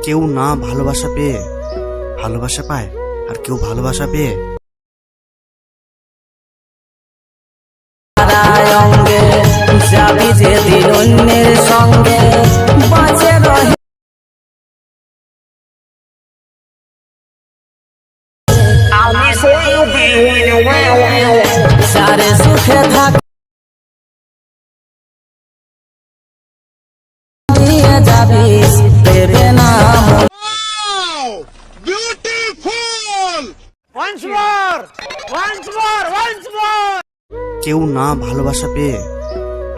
কেউ না ভালোবাসা পেয়ে ভালোবাসা পায়, আর কেউ ভালোবাসা পেয়ে অঙ্গে যাবি যেদিন অন্যের সঙ্গে বাঁচে রহে আমি সারে সুখে থাক নিয়ে যাবি দেবে না কেউ না ভালোবাসা পেয়ে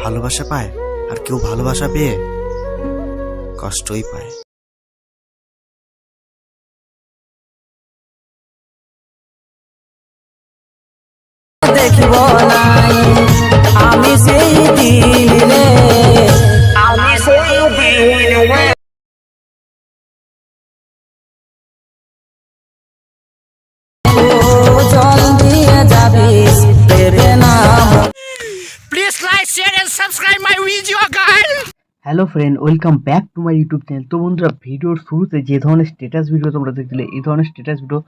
ভালোবাসা পায়, আর কেউ ভালোবাসা পেয়ে কষ্টই পায়। দেখিব নাই আমি সেই দিন রে আমি সেই দিন জল দিয়ে যাবি দেবে না। Please like, share and subscribe my video guys. Hello friend, welcome back to my YouTube channel. তো বন্ধুরা, ভিডিওর শুরুতে যে ধরনের স্ট্যাটাস ভিডিও তোমরা দেখছিলে, এই ধরনের স্ট্যাটাস ভিডিও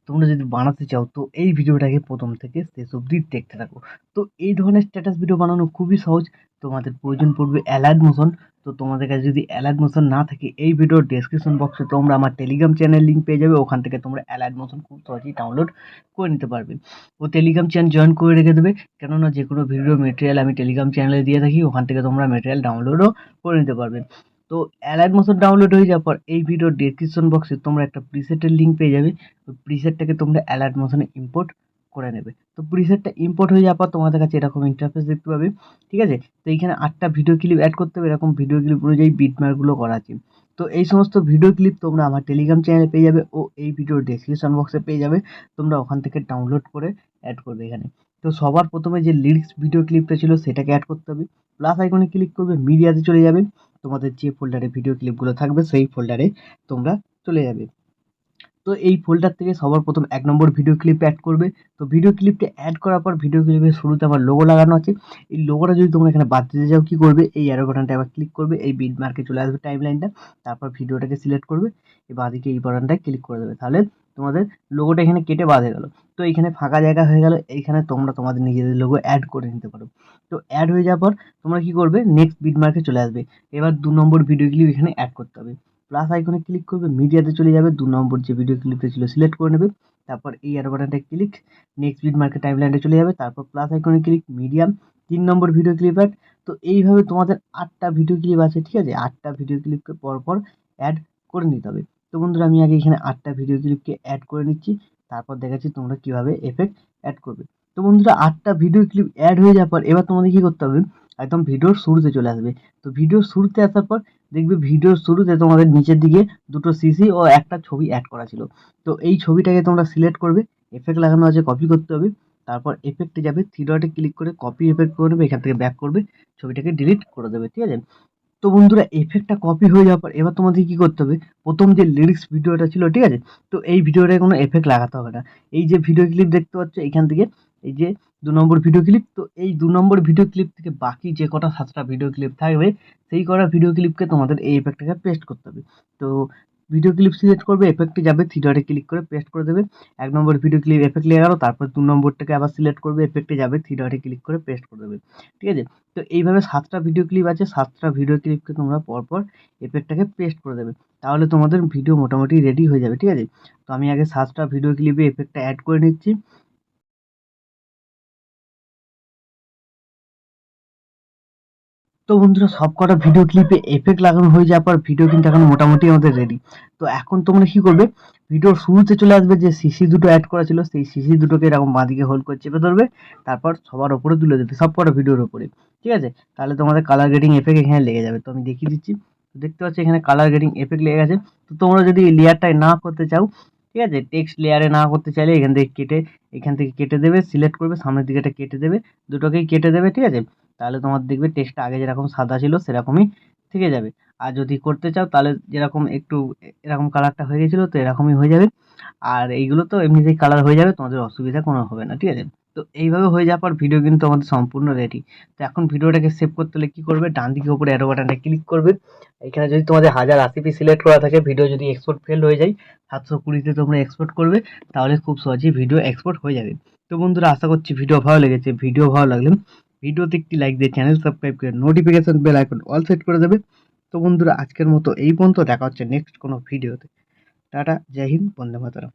তোমরা যদি বানাতে চাও তো এই ভিডিওটাকে প্রথম থেকে শেষ অবধি দেখতে থাকো। তো এই ধরনের স্ট্যাটাস ভিডিও বানানো খুবই সহজ। তোমাদের প্রয়োজন পড়বে অ্যালাইট মোশন। তো তোমাদের কাছে যদি অ্যালাইট মোশন না থাকে, এই ভিডিওর ডেসক্রিপশন বক্সে তোমরা আমার টেলিগ্রাম চ্যানেল লিঙ্ক পেয়ে যাবে। ওখান থেকে তোমরা অ্যালাইট মোশন খুব সহজেই ডাউনলোড করে নিতে পারবে। ও টেলিগ্রাম চ্যানেল জয়েন করে রেখে দেবে, কেননা যে কোনো ভিডিও মেটেরিয়াল আমি টেলিগ্রাম চ্যানেলে দিয়ে থাকি। ওখান থেকে তোমরা মেটেরিয়াল ডাউনলোডও করে নিতে পারবে। তো অ্যালাইট মোশন ডাউনলোড হয়ে যাওয়ার পর এই ভিডিওর ডেসক্রিপশন বক্সে তোমরা একটা প্রিসেটের লিঙ্ক পেয়ে যাবে। ওই প্রিসেটটাকে তোমরা অ্যালাইট মোশনে ইম্পোর্ট করে নেবে। তো প্রিসেটটা ইম্পোর্ট হয়ে যাওয়ার পর তোমাদের কাছে এরকম ইন্টারফেস দেখতে পাবে, ঠিক আছে। তো এইখানে 8টা ভিডিও ক্লিপ অ্যাড করতে হবে। এরকম ভিডিও ক্লিপ অনুযায়ী বিটমার্কগুলো করা আছে। তো এই সমস্ত ভিডিও ক্লিপ তোমরা আমার টেলিগ্রাম চ্যানেলে পেয়ে যাবে ও এই ভিডিওর ডেসক্রিপশন বক্সে পেয়ে যাবে। তোমরা ওখান থেকে ডাউনলোড করে অ্যাড করবে এখানে। তো সবার প্রথমে যে লিরিক্স ভিডিও ক্লিপটা ছিল সেটাকে অ্যাড করতে হবে। প্লাস আইকনে ক্লিক করবে, মিডিয়াতে চলে যাবে। তোমাদের যে ফোল্ডারে ভিডিও ক্লিপগুলো থাকবে সেই ফোল্ডারে তোমরা চলে যাবে। তো এই ফোল্ডার থেকে সবার প্রথম 1 নম্বর ভিডিও ক্লিপ অ্যাড করবে। তো ভিডিও ক্লিপটা অ্যাড করার পর ভিডিও ক্লিপের শুরুতে আমার লোগো লাগানো আছে। এই লোগোটা যদি তোমরা এখানে বাদ দিতে যাও, কি করবে, এই অ্যারো বাটনটা আবার ক্লিক করবে। এই বিট মার্কে চলে আসবে টাইম লাইনটা। তারপর ভিডিওটাকে সিলেক্ট করবে, বাঁদিকে এই বাটনটায় ক্লিক করে দেবে। তাহলে তোমাদের লোগোটা এখানে কেটে বাঁধে গেল। তো এইখানে ফাঁকা জায়গা হয়ে গেল। এইখানে তোমরা তোমাদের নিজেদের লোগো অ্যাড করে নিতে পারো। তো অ্যাড হয়ে যাওয়ার পর তোমরা কি করবে, নেক্সট বিট মার্কে চলে আসবে। এবার 2 নম্বর ভিডিও ক্লিপ এখানে অ্যাড করতে হবে। প্লাস আইকনে ক্লিক করবে, মিডিয়াতে চলে যাবে। 2 নম্বর যে ভিডিও ক্লিপটা ছিল সিলেক্ট করে নেবে। তারপর এই অ্যারো বাটনটা ক্লিক, নেক্সট বিট মার্কেট টাইমলাইনে চলে যাবে। তারপর প্লাস আইকনে ক্লিক, মিডিয়াম, 3 নম্বর ভিডিও ক্লিপ অ্যাড। তো এইভাবে তোমাদের 8টা ভিডিও ক্লিপ আছে, ঠিক আছে। 8টা ভিডিও ক্লিপকে পরপর অ্যাড করে নিতে হবে। তো বন্ধুরা, আমি আগে এখানে 8টা ভিডিও ক্লিপকে অ্যাড করে নিচ্ছি, তারপর দেখাচ্ছি তোমরা কিভাবে এফেক্ট অ্যাড করবে। তো বন্ধুরা, 8টা ভিডিও ক্লিপ অ্যাড হয়ে যাওয়ার পর এবার তোমাদের কি করতে হবে, একদম ভিডিওর শুরুতে চলে আসবে। তো ভিডিওর শুরুতে আসার পর দেখবে ভিডিওর শুরুতে তোমাদের নিচের দিকে 2টো সিসি ও একটা ছবি অ্যাড করা ছিল। তো এই ছবিটাকে তোমরা সিলেক্ট করবে, এফেক্ট লাগানো আছে, কপি করতে হবে। তারপর এফেক্টে যাবে, 3 ডটে ক্লিক করে কপি এফেক্ট করে নেবে। এখান থেকে ব্যাক করবে, ছবিটাকে ডিলিট করে দেবে, ঠিক আছে। তো বন্ধুরা, এফেক্টটা কপি হয়ে যাওয়ার পর এবার তোমাদের কি করতে হবে, প্রথম যে লিরিক্স ভিডিওটা ছিল, ঠিক আছে, তো এই ভিডিওটায় কোনো এফেক্ট লাগাতে হবে না। এই যে ভিডিও ক্লিপ দেখতে পাচ্ছ এখান থেকে, এই যে 2 নম্বর ভিডিও ক্লিপ, তো এই 2 নম্বর ভিডিও ক্লিপ থেকে বাকি যে কটা 7টা ভিডিও ক্লিপ থাকবে সেই কটা ভিডিও ক্লিপকে তোমাদের এই এফেক্টটাকে পেস্ট করতে হবে। তো ভিডিও ক্লিপ সিলেক্ট করবে, এফেক্টে যাবে, 3 ডটে ক্লিক করে পেস্ট করে দেবে। 1 নম্বর ভিডিও ক্লিপ এফেক্ট লেগে গেল। তারপর 2 নম্বরটাকে আবার সিলেক্ট করবে, এফেক্টে যাবে, 3 ডটে ক্লিক করে পেস্ট করে দেবে, ঠিক আছে। তো এইভাবে 7টা ভিডিও ক্লিপ আছে, 7টা ভিডিও ক্লিপকে তোমরা পরপর এফেক্টটাকে পেস্ট করে দেবে। তাহলে তোমাদের ভিডিও মোটামুটি রেডি হয়ে যাবে, ঠিক আছে। তো আমি আগে 7টা ভিডিও ক্লিপে এফেক্টটা অ্যাড করে নিচ্ছি। তো বন্ধুরা, সবকটা ভিডিও ক্লিপে এফেক্ট লাগানো হয়ে যাওয়ার পর ভিডিও কিন্তু এখন মোটামুটি আমাদের রেডি। তো এখন তোমরা কি করবে, ভিডিওর শুরুতে চলে আসবে, যে সিসি দুটো অ্যাড করা ছিল সেই সিসি দুটোকে এরকম বাঁদিকে হোল্ড করে চেপে ধরবে। তারপর সবার ওপরে তুলে দেবে, সবকটা ভিডিওর ওপরে, ঠিক আছে। তাহলে তোমাদের কালার গ্রেডিং এফেক্ট এখানে লেগে যাবে। তো আমি দেখিয়ে দিচ্ছি। দেখতে পাচ্ছ এখানে কালার গ্রেডিং এফেক্ট লেগে গেছে। তো তোমরা যদি লেয়ারটায় না করতে চাও, ঠিক আছে, টেক্সট লেয়ারে না করতে চাইলে এখান থেকে কেটে দেবে, সিলেক্ট করবে, সামনের দিকেটা কেটে দেবে, দুটোকেই কেটে দেবে, ঠিক আছে। তাহলে তোমার দেখবে টেক্সটটা আগে যেরকম সাদা ছিল সেরকমই থেকে যাবে। আর যদি করতে চাও তাহলে যেরকম একটু এরকম কালারটা হয়ে গেছিলো তো এরকমই হয়ে যাবে। আর এইগুলো তো এমনিতেই কালার হয়ে যাবে, তোমাদের অসুবিধা কোনো হবে না, ঠিক আছে। তো এইভাবে হয়ে যাওয়ার পর ভিডিও কিন্তু আমাদের সম্পূর্ণ রেডি। তো এখন ভিডিওটাকে সেভ করতে হলে কী করবে, ডান দিকে উপরে অ্যারো বাটনে ক্লিক করবে। এখানে যদি তোমাদের 1080p সিলেক্ট করা থাকে, ভিডিও যদি এক্সপোর্ট ফেল হয়ে যায় 720তে তোমরা এক্সপোর্ট করবে, তাহলে খুব সহজেই ভিডিও এক্সপোর্ট হয়ে যাবে। তো বন্ধুরা, আশা করছি ভিডিও ভালো লেগেছে। ভিডিও ভালো লাগলে ভিডিওতে একটি লাইক দিয়ে চ্যানেল সাবস্ক্রাইব করে notification bell icon all set করে দেবে। তো বন্ধুরা, আজকের মতো এই পর্যন্ত, দেখা হচ্ছে নেক্সট কোনো ভিডিওতে। টাটা, জয় হিন্দ, বন্দে মাতরম।